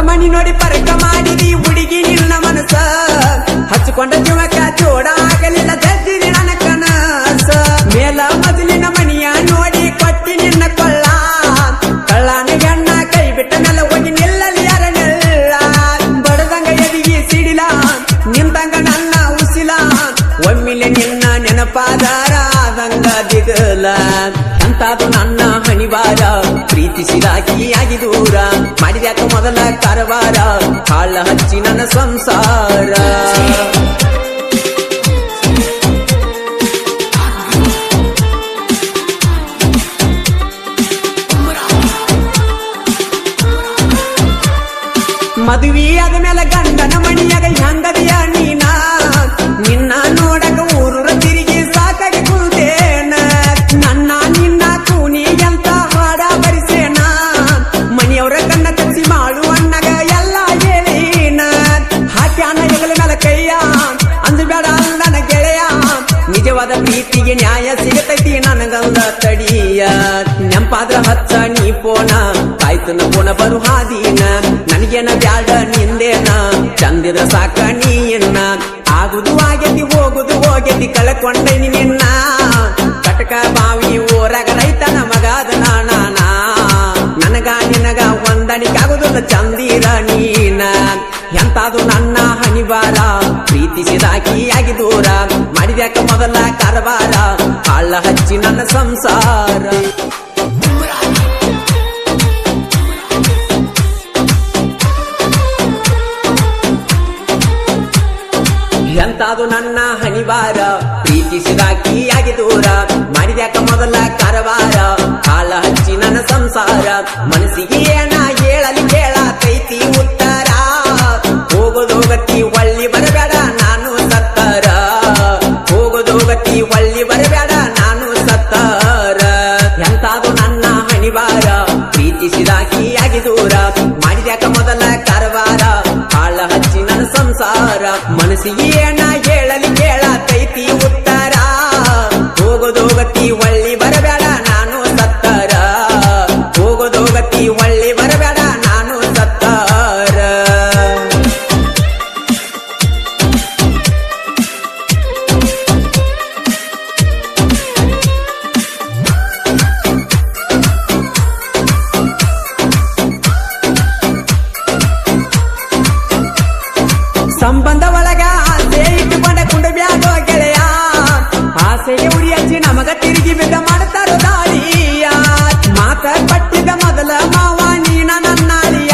ಮನಿ ನೋಡಿ ಪರಕ ಮಾಡಿದಿ ಹುಡುಗಿ ನಿನ್ನ ಮನಸ ಹಚ್ಕೊಂಡ ಜೀವಕ ಜೋಡ ಆಗಲಿಲ್ಲ ಜಜ್ಜಿದಿ ನನ್ನ ಕನಸ ಮೇಲ ಮೊದಲಿನ ಮನಿಯ ನೋಡಿ ಕೊಟ್ಟಿ ನಿನ್ನ ಕೊಳ್ಳ ಕಳ್ಳನ ಗಣ್ಣ ಕೈ ಬಿಟ್ಟ ಮೇಲೆ ಹೋಗಿ ನಿಲ್ಲಲಿ ಯಾರ ನೆಲ್ಲ ಬಡದಂಗ ಎದಿಗಿ ಸಿಡಿಲ ನಿಂತಂಗ ನನ್ನ ಉಸಿಲ ಒಮ್ಮಿಲೆ ನಿನ್ನ ನೆನಪಾದಾರ ಆದಂಗ ದಿಗಲ ಅಂತಾದು ನನ್ನ ಹಣಿವಾರ ಪ್ರೀತಿಸಿದಾಗಿಯಾಗಿ ದೂರ ಮಾಡಿದ್ಯಾಕ ಮೊದಲ ಕಾರವಾರ ಕಾಳ ಹಚ್ಚಿ ನನ್ನ ಸಂಸಾರ ಮದುವೆ ಆದ ಮೇಲೆ ಗಂಡನ ಮಣಿಯಾಗ ಹೆಂಗದಿಯ ನೀನ ನಿನ್ನ ನೋಡಕ ಊರೂರ ತಿರುಗಿ ಸಾಕಾಗಿ ಕುಂತೇನ ನನ್ನ ನಿನ್ನ ಕೂನಿ ಅಂತ ಹಾಡ ಬರಿಸೇನ ಮನಿಯವರ ಕಣ್ಣ ತಪ್ಸಿ ಮಾಡು ಅಣ್ಣಗ ಎಲ್ಲ ಹೇಳಿನ ಹಾಕ್ಯಾನ ಹೆಗಲ ಮೇಲೆ ಕೈಯ ಅಂಜಬೇಡ ನನ್ನ ಗೆಳೆಯ ನಿಜವಾದ ಪ್ರೀತಿಗೆ ನ್ಯಾಯ ಸಿಗತೈತಿ ನನಗಂದ ತಡಿಯ ನೆಂಪಾದ್ರ ಹಚ್ಚ ನೀ ಪೋನ ಕಾಯ್ತನ ಪೋನ ಬರು ಹಾದಿನ ನನಗೇನ ಬ್ಯಾಡ ನಿಂದೇನ ಚಂದಿರ ಸಾಕ ನೀನ್ನ ಆಗುದು ಆಗೇತಿ ಹೋಗುದು ಹೋಗೇತಿ ಕಳ್ಕೊಂಡೈನಿ ನಿನ್ನ ಕಟಕ ಬಾವಿ ಊರಾಗ ರೈತನ ಮಗಾದ ನಾನ ನನಗ ನಿನಗ ಹೊಂದಾಣಿಕಾಗುದಿಲ್ಲ ಚಂದಿರ ನೀನ ಎಂತಾದು ನನ್ನ ಹಣಿವಾರ ಪ್ರೀತಿಸಿದಾಗಿಯಾಗಿ ದೂರ ಮಾಡಿದ್ಯಾಕ ಮೊದಲ ಕಾರವಾರ ಕಾಳ ಹಚ್ಚಿ ನನ್ನ ಸಂಸಾರ ಎಂತಾದು ನನ್ನ ಹಣಿವಾರ ಪ್ರೀತಿಸಿದಾಗಿಯಾಗಿ ದೂರ ಮಾಡಿದ್ಯಾಕ ಮೊದಲ ಕಾರವಾರ ಕಾಳ ಹಚ್ಚಿ ನನ್ನ ಸಂಸಾರ ಮನಸ್ಸಿಗೆ ಏನ ಹೇಳಲಿ ಕೇಳತೈತಿ ಉತ್ತರ ಹೋಗೋದೋಗತಿ ಒಳ್ಳಿ ಬರಬೇಡ ನಾನು ಸತ್ತರ ಹೋಗೋದೋಗತಿ ಒಳ್ಳಿ ಬರಬೇಡ ನಾನು ಸತ್ತರ ಎಂತಾದು ನನ್ನ ಹಣಿವಾರ ಪ್ರೀತಿಸಿದಾಗಿಯಾಗಿ ದೂರ ಮಾಡಿದ್ಯಾಕ ಮೊದಲ ಕಾರವಾರ ಕಾಳ ಹಚ್ಚಿ ನನ್ನ ಸಂಸಾರ ಮನಸ್ಸಿಗೆ ಏನ ಹೇಳಲಿ ಕೇಳತೈತಿ ಉತ್ತರ ಹೋಗೋದೋಗತಿ ಒಳ್ಳಿ ಬರಬೇಡ ನಾನು ಸತ್ತರ ಹೋಗೋದೋಗತಿ ಒಳ್ಳಿ ಬರಬೇಡ ನಾನು ಸತ್ತರ ಸಂಬಂಧ ಒಳಗ ಆಸೆ ಇಟ್ಟುಕೊಂಡ ಕುಂಡ ಬ್ಯಾಡೋ ಗೆಳೆಯ ಆಸೆಗೆ ಉರಿ ಹಚ್ಚಿ ನಮಗ ತಿರುಗಿ ಬಿದ್ದ ಮಾಡ್ತಾರೋ ದಾಳಿಯ ಮಾತ ಪಟ್ಟಿದ ಮೊದಲ ಮಾವ ನೀನ ನನ್ನಾಳಿಯ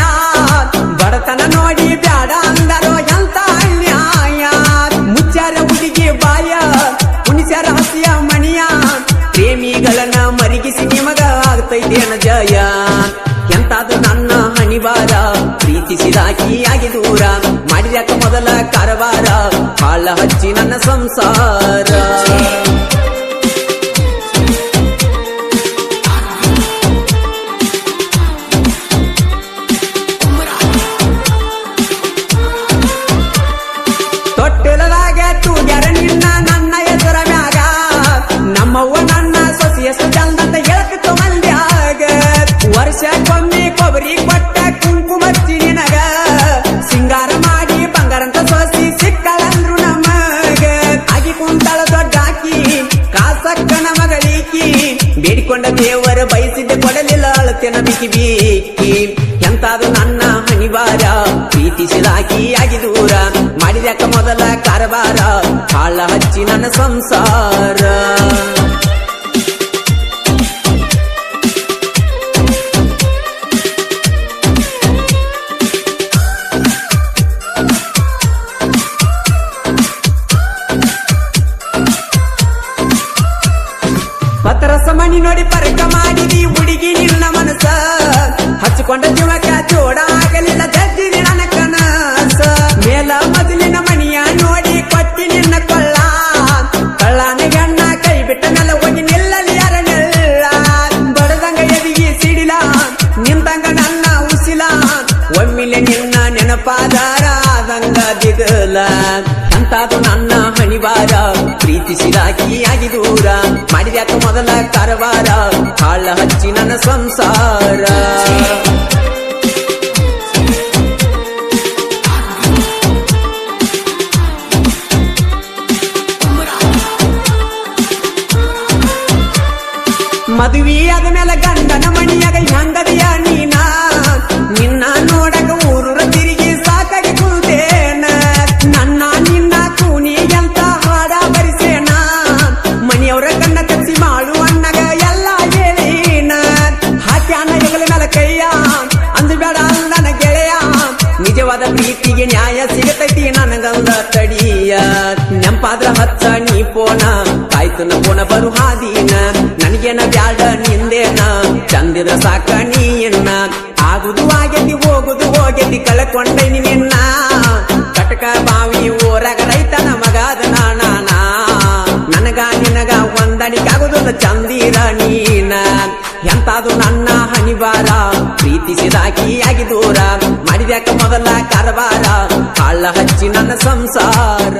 ಬಡತನ ನೋಡಿ ಬ್ಯಾಡ ಅಂದರೋ ಎಂತ ಅನ್ಯಾಯ ಮುಚ್ಚಾರ ಹುಡುಗಿ ಬಾಯ ಉಣಿಸ್ಯಾರ ಹಸಿಯ ಮಣಿಯ ಪ್ರೇಮಿಗಳನ್ನ ಮರಿಗಿಸಿ ನಿಮಗ ಆಗ್ತೈತೇನ ಜಯ ಎಂತಾದು ನನ್ನ ಹಣಿವಾರ ಪ್ರೀತಿಸಿದಾಗಿಯಾಗಿ ದೂರ ಮಾಡಿದ್ಯಾಕ ಮೊದಲ ಕಾರವಾರ ಕಾಳ ಹಚ್ಚಿ ನನ್ನ ಸಂಸಾರ ತೊಟ್ಟಲದಾಗ ತೂಗ್ಯಾರ ನಿನ್ನ ನನ್ನ ಹೆಸರ ಮ್ಯಾಗ ನಮ್ಮವ್ವ ನನ್ನ ಸೊಸಿ ಎಷ್ಟು ಚಂದಂತ ಹೇಳ್ತಿತ್ತು ಮಂದ್ಯಾಗ ವರ್ಷಕ್ಕೊಮ್ಮೆ ಕೊಬ್ಬರಿ ಕೊಟ್ಟ ಕುಂಕುಮಚ್ಚಿ ನಿನಗ ಸಿಂಗಾರ ಮಾಡಿ ಬಂಗಾರಂತ ಸೊಸಿ ಸಿಕ್ಕಳಂದ್ರು ನಮಗ ಆಗಿ ಕುಂತಾಳ ದೊಡ್ಡಾಕಿ ಕಾಸಕ್ಕನ ಮಗಳಿಕಿ ಬೇಡಿಕೊಂಡ ದೇವರ ಬಯಸಿದ್ದೆ ಕೊಡಲಿಲ್ಲ ಅಳತೆನ ಬಿಕ್ಕಿ ಬೀಕಿ ಎಂತಾದು ನನ್ನ ಹಣಿವಾರ ಪ್ರೀತಿಸಿದಾಗಿಯಾಗಿ ದೂರ ಮಾಡಿದ್ಯಾಕ ಮೊದಲ ಕಾರವಾರ ಕಾಳ ಹಚ್ಚಿ ನನ್ನ ಸಂಸಾರ ಪತ್ರಸ ಮನಿ ನೋಡಿ ಪರಕ ಮಾಡಿದಿ ಹುಡುಗಿ ನಿನ್ನ ಮನಸ ಹಚ್ಕೊಂಡ ಜೀವಕ ಜೋಡ ಆಗಲಿಲ್ಲ ಜಜ್ಜಿದಿ ನನ್ನ ಕನಸ ಮೇಲ ಮೊದಲಿನ ಮನಿಯ ನೋಡಿ ಕೊಟ್ಟಿ ನಿನ್ನ ಕೊಳ್ಳ ಕಳ್ಳನ ಗಣ್ಣ ಕೈ ಬಿಟ್ಟ ಮೇಲೆ ಹೋಗಿ ನಿಲ್ಲಲಿ ಯಾರ ನೆಲ್ಲ ಬಡದಂಗ ಎದಿಗಿ ಸಿಡಿಲ ನಿಂತಂಗ ನನ್ನ ಉಸಿಲ ಒಮ್ಮಿಲೆ ನಿನ್ನ ನೆನಪಾದಾರ ಆದಂಗ ದಿಗಲ ಅಂತಾದು ನನ್ನ ಹಣಿವಾರ ಪ್ರೀತಿಸಿದಾಗಿಯಾಗಿ ದೂರ ಮಾಡಿದ್ಯಾಕ ಮೊದಲ ಕಾರವಾರ ಕಾಳ ಹಚ್ಚಿ ನನ್ನ ಸಂಸಾರ ಮದುವೆ ಆದ್ಮೇಲೆ ಗಂಡನ ಮಣಿಯಾಗ ಹೆಂಗದಿಯ ನೀನ ನಿನ್ನ ನೋಡಕ ಊರೂರ ತಿರುಗಿ ಸಾಕಾಗಿ ಕುಂತೇನ ನನ್ನ ನಿನ್ನ ಕೂನಿ ಅಂತ ಹಾಡ ಬರಿಸೇನ ಮನಿಯವರ ಕಣ್ಣ ಕಚ್ಚಿ ಮಾಡು ಅಣ್ಣಗ ಎಲ್ಲ ಹೇಳಿನ ಹಾಕ್ಯಾನ ಹೆಗಲ ಮೇಲೆ ಕೈಯ ಅಂದ್ಬೇಡ ನನ್ನ ಗೆಳೆಯ ನಿಜವಾದ ಪ್ರೀತಿಗೆ ನ್ಯಾಯ ಸಿಗತೈತಿ ನನಗಂದ ತಡಿಯ ನೆಂಪಾದ್ರ ಹಚ್ಚ ನೀ ಪೋನ ಕಾಯ್ತನ ಪೋನ ಬರು ಹಾದಿನ ನನಗೇನ ಬ್ಯಾಡ ನಿಂದೇನ ಚಂದಿದ್ರ ಸಾಕ ನೀನ್ನ ಆಗುದು ಆಗೇತಿ ಹೋಗೆತಿ ಕಳ್ಕೊಂಡೈನಿ ನಿನ್ನ ಕಟಕ ಬಾವಿ ಊರಾಗ ರೈತನ ಮಗಾದ ನಾನ ನನಗ ನಿನಗ ಹೊಂದಾಣಿಕಾಗುದಿಲ್ಲ ಚಂದಿರ ನೀನ ಎಂತಾದು ನನ್ನ ಹನಿವಾರ ಪ್ರೀತಿಸಿದಾಕಿಯಾಗಿ ದೂರ ಮಾಡಿದ್ಯಾಕ ಮೊದಲ ಕಾರವಾರ ಕಾಳ ಹಚ್ಚಿ ನನ್ನ ಸಂಸಾರ